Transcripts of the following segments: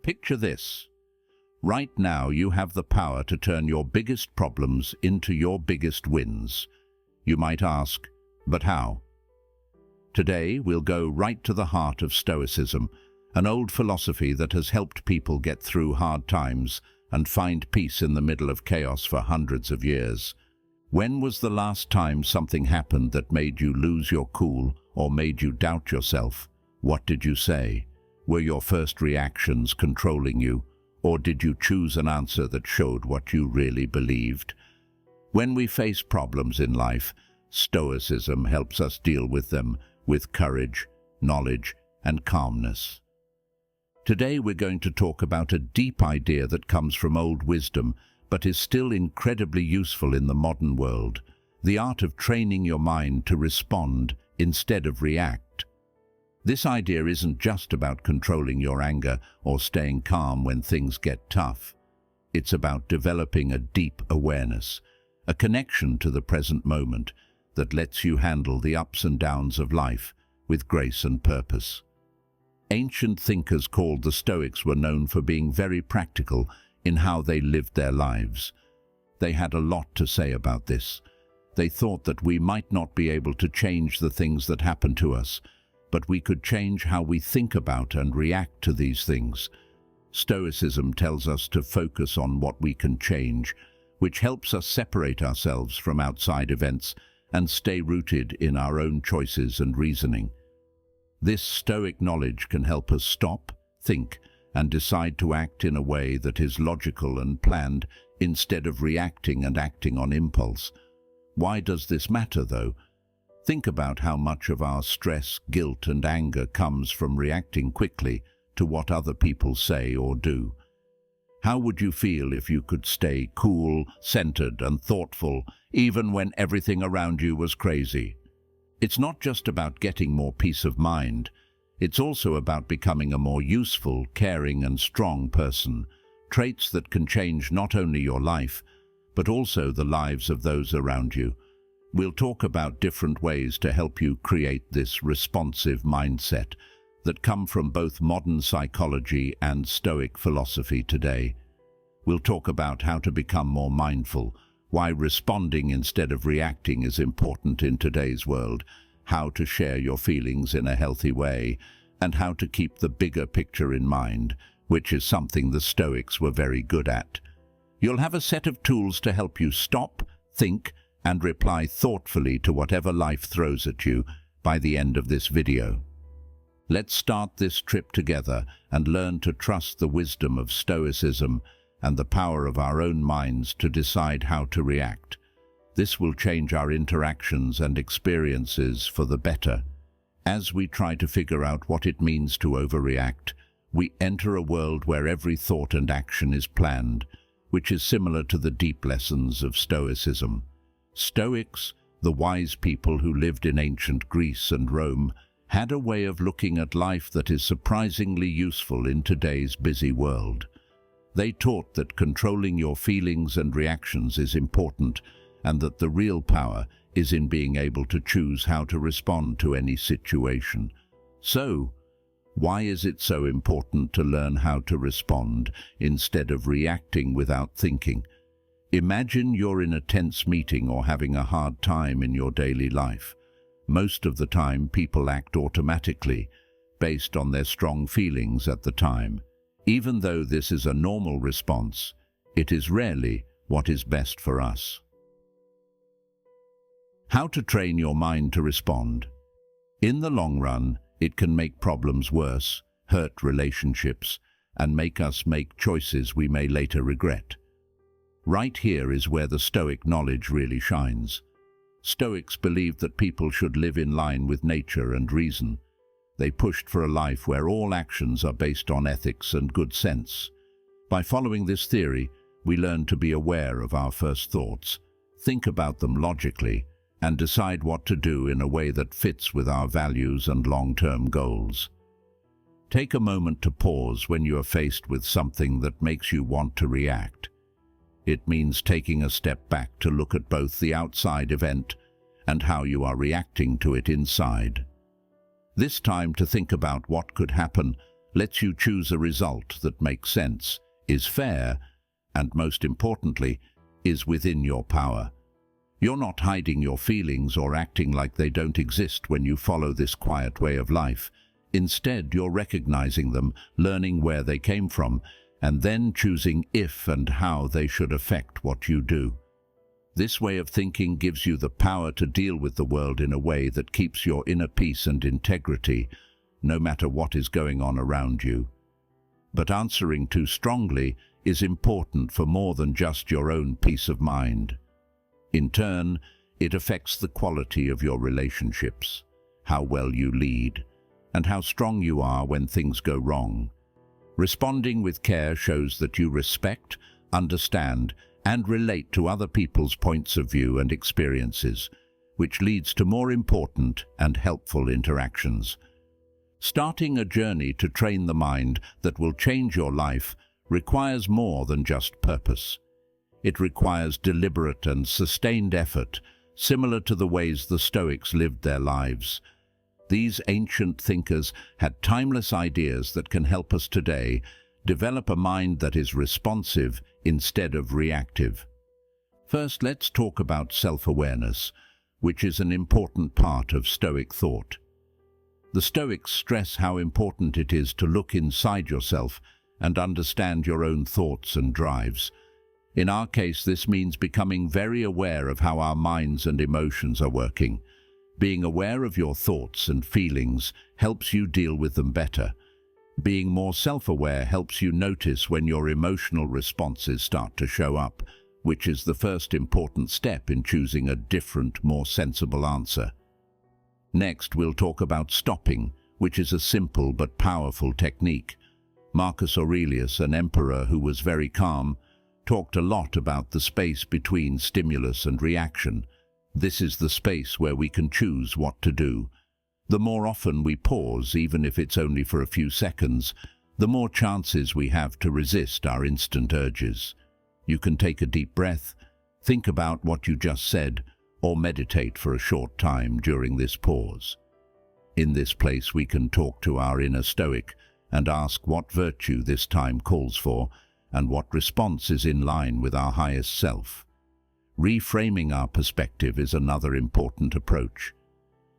Picture this. Right now you have the power to turn your biggest problems into your biggest wins. You might ask, but how? Today we'll go right to the heart of Stoicism, an old philosophy that has helped people get through hard times and find peace in the middle of chaos for hundreds of years. When was the last time something happened that made you lose your cool or made you doubt yourself? What did you say? Were your first reactions controlling you, or did you choose an answer that showed what you really believed? When we face problems in life, Stoicism helps us deal with them with courage, knowledge, and calmness. Today we're going to talk about a deep idea that comes from old wisdom but is still incredibly useful in the modern world: the art of training your mind to respond instead of react. This idea isn't just about controlling your anger or staying calm when things get tough. It's about developing a deep awareness, a connection to the present moment that lets you handle the ups and downs of life with grace and purpose. Ancient thinkers called the Stoics were known for being very practical in how they lived their lives. They had a lot to say about this. They thought that we might not be able to change the things that happen to us, but we could change how we think about and react to these things. Stoicism tells us to focus on what we can change, which helps us separate ourselves from outside events and stay rooted in our own choices and reasoning. This Stoic knowledge can help us stop, think, and decide to act in a way that is logical and planned instead of reacting and acting on impulse. Why does this matter, though? Think about how much of our stress, guilt, and anger comes from reacting quickly to what other people say or do. How would you feel if you could stay cool, centered, and thoughtful, even when everything around you was crazy? It's not just about getting more peace of mind. It's also about becoming a more useful, caring, and strong person, traits that can change not only your life, but also the lives of those around you. We'll talk about different ways to help you create this responsive mindset that come from both modern psychology and Stoic philosophy today. We'll talk about how to become more mindful, why responding instead of reacting is important in today's world, how to share your feelings in a healthy way, and how to keep the bigger picture in mind, which is something the Stoics were very good at. You'll have a set of tools to help you stop, think, and reply thoughtfully to whatever life throws at you by the end of this video. Let's start this trip together and learn to trust the wisdom of Stoicism and the power of our own minds to decide how to react. This will change our interactions and experiences for the better. As we try to figure out what it means to overreact, we enter a world where every thought and action is planned, which is similar to the deep lessons of Stoicism. Stoics, the wise people who lived in ancient Greece and Rome, had a way of looking at life that is surprisingly useful in today's busy world. They taught that controlling your feelings and reactions is important, and that the real power is in being able to choose how to respond to any situation. So, why is it so important to learn how to respond instead of reacting without thinking? Imagine you're in a tense meeting or having a hard time in your daily life. Most of the time, people act automatically, based on their strong feelings at the time. Even though this is a normal response, it is rarely what is best for us. How to train your mind to respond. In the long run, it can make problems worse, hurt relationships, and make us make choices we may later regret. Right here is where the Stoic knowledge really shines. Stoics believed that people should live in line with nature and reason. They pushed for a life where all actions are based on ethics and good sense. By following this theory, we learn to be aware of our first thoughts, think about them logically, and decide what to do in a way that fits with our values and long-term goals. Take a moment to pause when you are faced with something that makes you want to react. It means taking a step back to look at both the outside event and how you are reacting to it inside. This time to think about what could happen lets you choose a result that makes sense, is fair, and most importantly, is within your power. You're not hiding your feelings or acting like they don't exist when you follow this quiet way of life. Instead, you're recognizing them, learning where they came from, and then choosing if and how they should affect what you do. This way of thinking gives you the power to deal with the world in a way that keeps your inner peace and integrity, no matter what is going on around you. But answering too strongly is important for more than just your own peace of mind. In turn, it affects the quality of your relationships, how well you lead, and how strong you are when things go wrong. Responding with care shows that you respect, understand, and relate to other people's points of view and experiences, which leads to more important and helpful interactions. Starting a journey to train the mind that will change your life requires more than just purpose. It requires deliberate and sustained effort, similar to the ways the Stoics lived their lives. These ancient thinkers had timeless ideas that can help us today develop a mind that is responsive instead of reactive. First, let's talk about self-awareness, which is an important part of Stoic thought. The Stoics stress how important it is to look inside yourself and understand your own thoughts and drives. In our case, this means becoming very aware of how our minds and emotions are working. Being aware of your thoughts and feelings helps you deal with them better. Being more self-aware helps you notice when your emotional responses start to show up, which is the first important step in choosing a different, more sensible answer. Next, we'll talk about stopping, which is a simple but powerful technique. Marcus Aurelius, an emperor who was very calm, talked a lot about the space between stimulus and reaction. This is the space where we can choose what to do. The more often we pause, even if it's only for a few seconds, the more chances we have to resist our instant urges. You can take a deep breath, think about what you just said, or meditate for a short time during this pause. In this place we can talk to our inner Stoic and ask what virtue this time calls for and what response is in line with our highest self. Reframing our perspective is another important approach.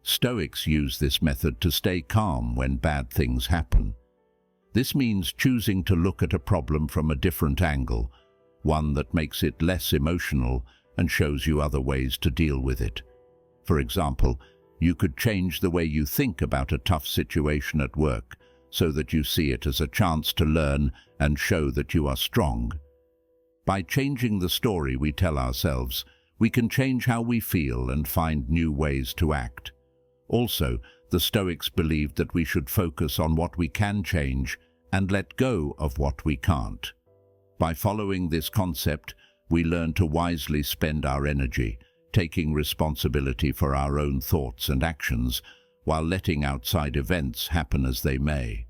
Stoics use this method to stay calm when bad things happen. This means choosing to look at a problem from a different angle, one that makes it less emotional and shows you other ways to deal with it. For example, you could change the way you think about a tough situation at work so that you see it as a chance to learn and show that you are strong. By changing the story we tell ourselves, we can change how we feel and find new ways to act. Also, the Stoics believed that we should focus on what we can change and let go of what we can't. By following this concept, we learn to wisely spend our energy, taking responsibility for our own thoughts and actions, while letting outside events happen as they may.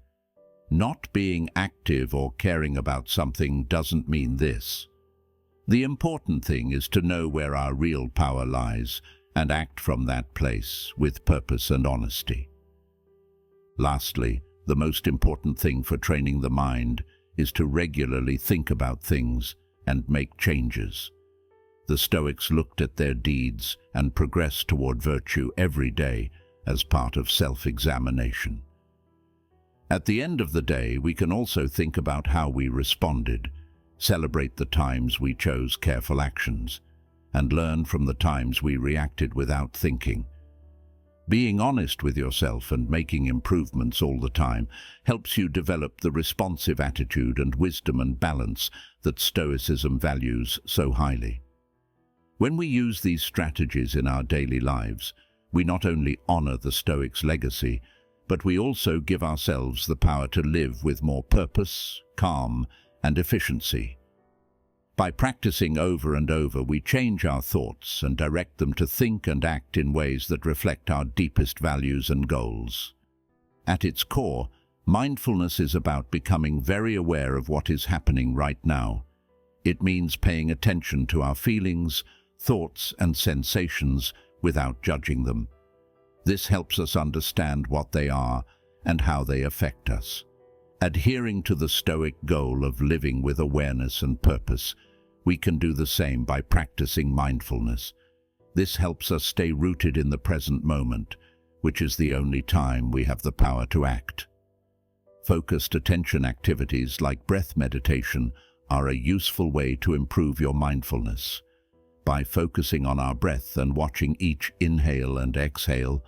Not being active or caring about something doesn't mean this. The important thing is to know where our real power lies and act from that place with purpose and honesty. Lastly, the most important thing for training the mind is to regularly think about things and make changes. The Stoics looked at their deeds and progressed toward virtue every day as part of self-examination. At the end of the day, we can also think about how we responded, celebrate the times we chose careful actions, and learn from the times we reacted without thinking. Being honest with yourself and making improvements all the time helps you develop the responsive attitude and wisdom and balance that Stoicism values so highly. When we use these strategies in our daily lives, we not only honor the Stoics' legacy, but we also give ourselves the power to live with more purpose, calm, and efficiency. By practicing over and over, we change our thoughts and direct them to think and act in ways that reflect our deepest values and goals. At its core, mindfulness is about becoming very aware of what is happening right now. It means paying attention to our feelings, thoughts, and sensations without judging them. This helps us understand what they are and how they affect us. Adhering to the Stoic goal of living with awareness and purpose, we can do the same by practicing mindfulness. This helps us stay rooted in the present moment, which is the only time we have the power to act. Focused attention activities like breath meditation are a useful way to improve your mindfulness. By focusing on our breath and watching each inhale and exhale,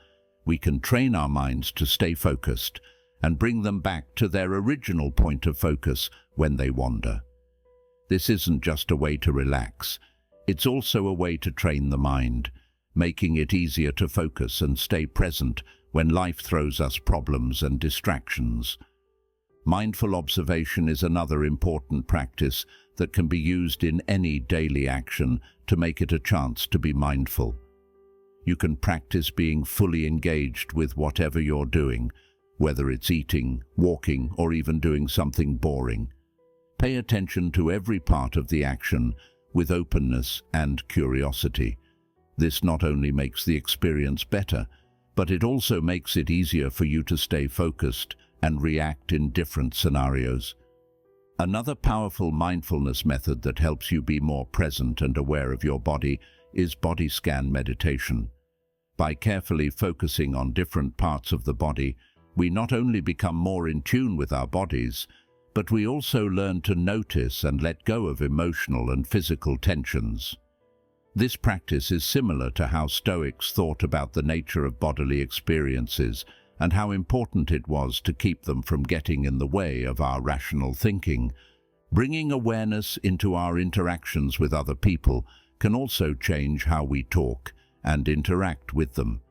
we can train our minds to stay focused and bring them back to their original point of focus when they wander. This isn't just a way to relax, it's also a way to train the mind, making it easier to focus and stay present when life throws us problems and distractions. Mindful observation is another important practice that can be used in any daily action to make it a chance to be mindful. You can practice being fully engaged with whatever you're doing, whether it's eating, walking, or even doing something boring. Pay attention to every part of the action with openness and curiosity. This not only makes the experience better, but it also makes it easier for you to stay focused and react in different scenarios. Another powerful mindfulness method that helps you be more present and aware of your body is body scan meditation. By carefully focusing on different parts of the body, we not only become more in tune with our bodies, but we also learn to notice and let go of emotional and physical tensions. This practice is similar to how Stoics thought about the nature of bodily experiences and how important it was to keep them from getting in the way of our rational thinking. Bringing awareness into our interactions with other people can also change how we talk and interact with them.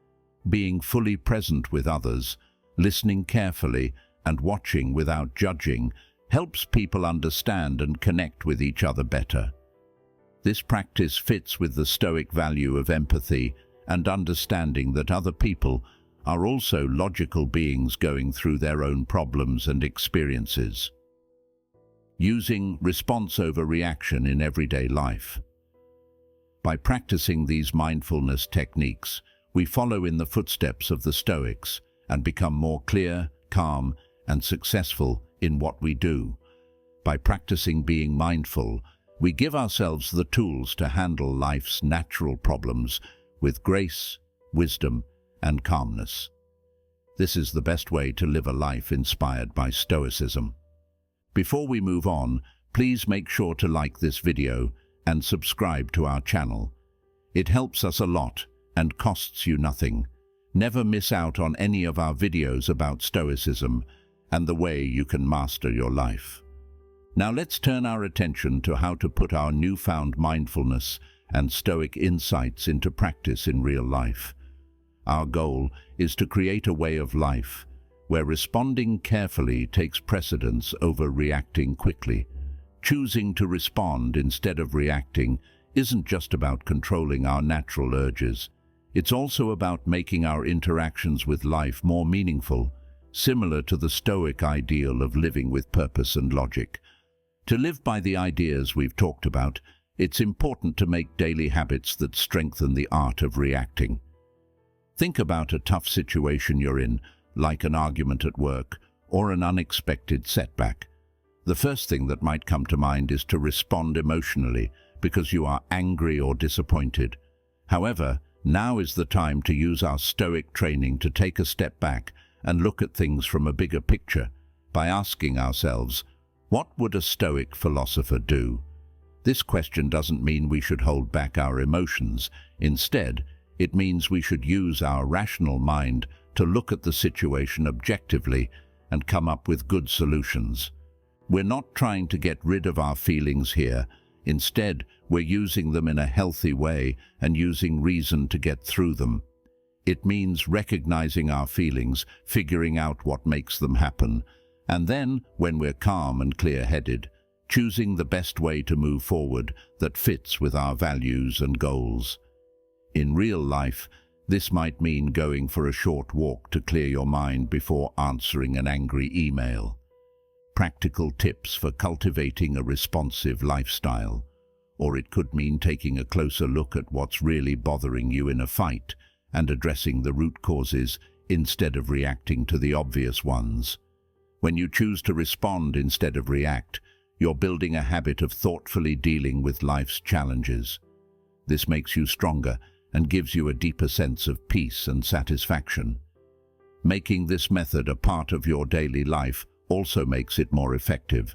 Being fully present with others, listening carefully, and watching without judging helps people understand and connect with each other better. This practice fits with the Stoic value of empathy and understanding that other people are also logical beings going through their own problems and experiences. Using response over reaction in everyday life. By practicing these mindfulness techniques, we follow in the footsteps of the Stoics and become more clear, calm, and successful in what we do. By practicing being mindful, we give ourselves the tools to handle life's natural problems with grace, wisdom, and calmness. This is the best way to live a life inspired by Stoicism. Before we move on, please make sure to like this video and subscribe to our channel. It helps us a lot and costs you nothing. Never miss out on any of our videos about Stoicism and the way you can master your life. Now let's turn our attention to how to put our newfound mindfulness and Stoic insights into practice in real life. Our goal is to create a way of life where responding carefully takes precedence over reacting quickly. Choosing to respond instead of reacting isn't just about controlling our natural urges. It's also about making our interactions with life more meaningful, similar to the Stoic ideal of living with purpose and logic. To live by the ideas we've talked about, it's important to make daily habits that strengthen the art of reacting. Think about a tough situation you're in, like an argument at work or an unexpected setback. The first thing that might come to mind is to respond emotionally because you are angry or disappointed. However, now is the time to use our Stoic training to take a step back and look at things from a bigger picture by asking ourselves, what would a Stoic philosopher do? This question doesn't mean we should hold back our emotions. Instead, it means we should use our rational mind to look at the situation objectively and come up with good solutions. We're not trying to get rid of our feelings here. Instead, we're using them in a healthy way and using reason to get through them. It means recognizing our feelings, figuring out what makes them happen, and then, when we're calm and clear-headed, choosing the best way to move forward that fits with our values and goals. In real life, this might mean going for a short walk to clear your mind before answering an angry email. Practical tips for cultivating a responsive lifestyle. Or it could mean taking a closer look at what's really bothering you in a fight and addressing the root causes instead of reacting to the obvious ones. When you choose to respond instead of react, you're building a habit of thoughtfully dealing with life's challenges. This makes you stronger and gives you a deeper sense of peace and satisfaction. Making this method a part of your daily life also makes it more effective.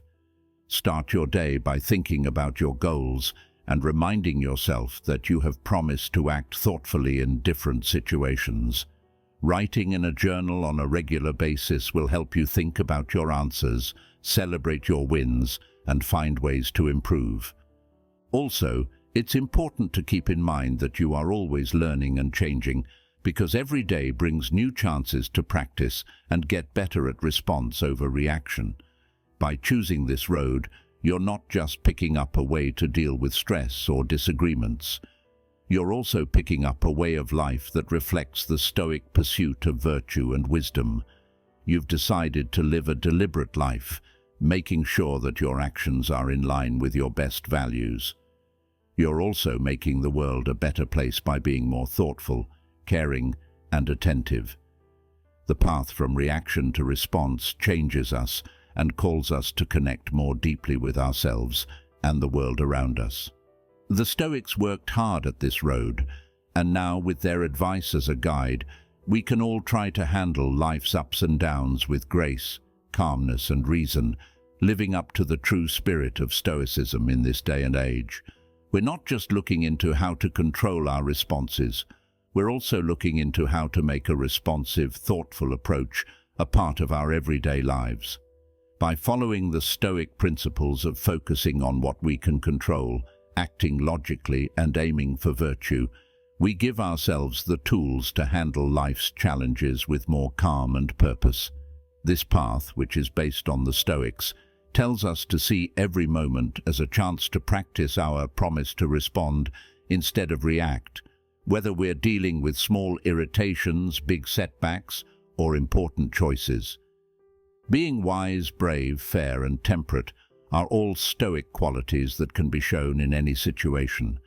Start your day by thinking about your goals and reminding yourself that you have promised to act thoughtfully in different situations. Writing in a journal on a regular basis will help you think about your answers, celebrate your wins, and find ways to improve. Also, it's important to keep in mind that you are always learning and changing, because every day brings new chances to practice and get better at response over reaction. By choosing this road, you're not just picking up a way to deal with stress or disagreements. You're also picking up a way of life that reflects the Stoic pursuit of virtue and wisdom. You've decided to live a deliberate life, making sure that your actions are in line with your best values. You're also making the world a better place by being more thoughtful, caring, and attentive. The path from reaction to response changes us and calls us to connect more deeply with ourselves and the world around us. The Stoics worked hard at this road, and now, with their advice as a guide, we can all try to handle life's ups and downs with grace, calmness, and reason, living up to the true spirit of Stoicism in this day and age. We're not just looking into how to control our responses, we're also looking into how to make a responsive, thoughtful approach a part of our everyday lives. By following the Stoic principles of focusing on what we can control, acting logically, and aiming for virtue, we give ourselves the tools to handle life's challenges with more calm and purpose. This path, which is based on the Stoics, tells us to see every moment as a chance to practice our promise to respond instead of react, whether we're dealing with small irritations, big setbacks, or important choices. Being wise, brave, fair, and temperate are all Stoic qualities that can be shown in any situation.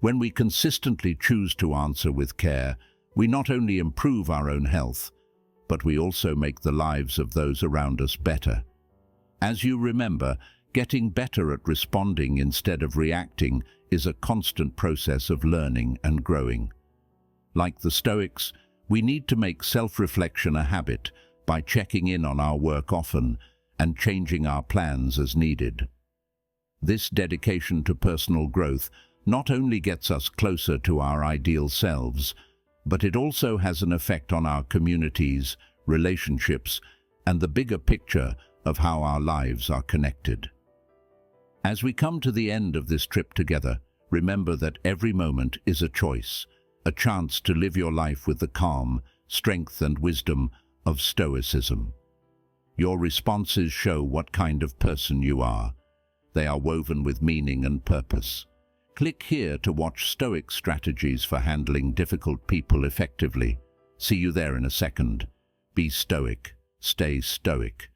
When we consistently choose to answer with care, we not only improve our own health, but we also make the lives of those around us better. As you remember, getting better at responding instead of reacting is a constant process of learning and growing. Like the Stoics, we need to make self-reflection a habit by checking in on our work often and changing our plans as needed. This dedication to personal growth not only gets us closer to our ideal selves, but it also has an effect on our communities, relationships, and the bigger picture of how our lives are connected. As we come to the end of this trip together, remember that every moment is a choice, a chance to live your life with the calm, strength, and wisdom of Stoicism. Your responses show what kind of person you are. They are woven with meaning and purpose. Click here to watch Stoic strategies for handling difficult people effectively. See you there in a second. Be Stoic. Stay Stoic.